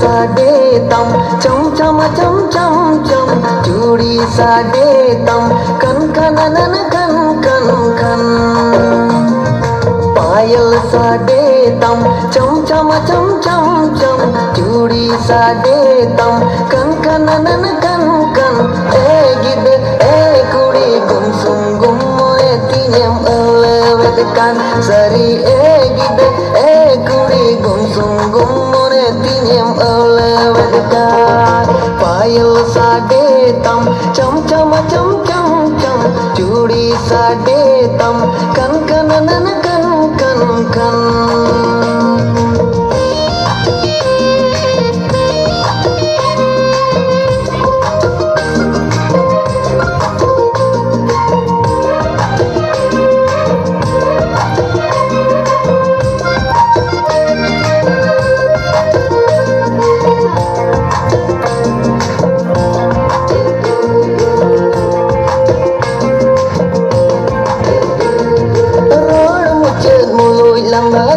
साडे तम चम चम चम चम चम चूड़ी साडे तम कन कन नन कन कन कन पायल साडे तम चम चम चम चम चम चूड़ी साडे तम कन कन नन कन कन ए गिदे ए कुड़ी गुम सुम गुम मोए तिnyam elewedekan sari e गिदे ए कुड़ी गुम सुम गुम मोए तिnyam elewedekan पायल साडे तम चम चम चम चम चम चूड़ी साडे तम कन कन नन कन कन कन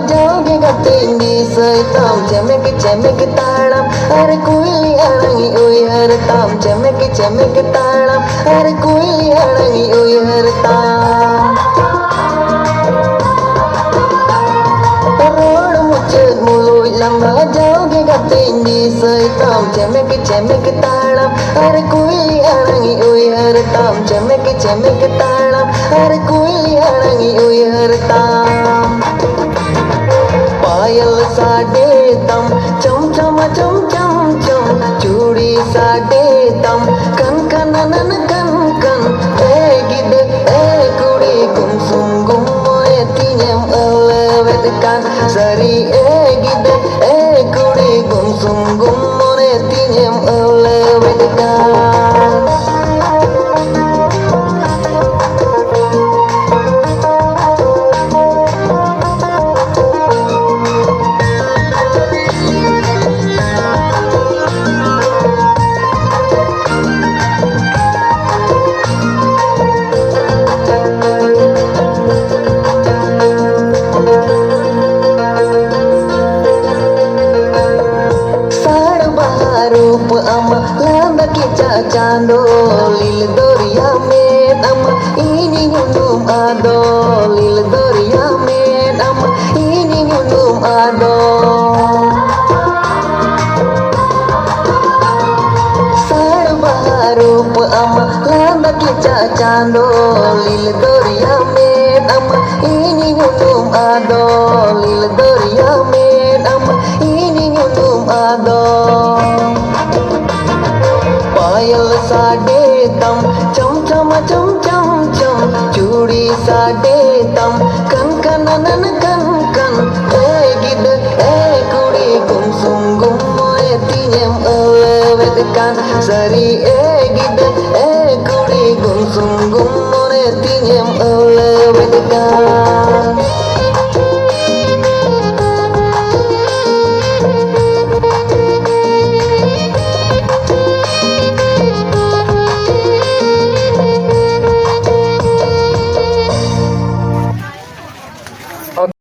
जाओगे tinggi setam cemek talam are kuili arangi oi hartam cemek talam are kuili arangi oi hartam road muchet muloi lamba jaoge tinggi setam cemek talam are kuili arangi oi hartam cemek talam are kuili arangi oi hartam पायल साडे तम चम चम चम चम चम चूड़ी साडे तम कन कन नन कन कन ए गिदे ए कुड़ी गुम सुम गुम मोए tinyam elewedekan sari e गिदे ए कुड़ी गुम सुम गुम मोए tinyam elewedekan रूप अमा लंदा किचा चांदो लील दोरिया में अमा ini nyunum ado लील दोरिया में अमा ini nyunum ado sarba रूप अमा लंदा किचा चांदो लील दोरिया में अमा ini nyunum ado लील दोरिया में अमा ini nyunum ado पायल साडे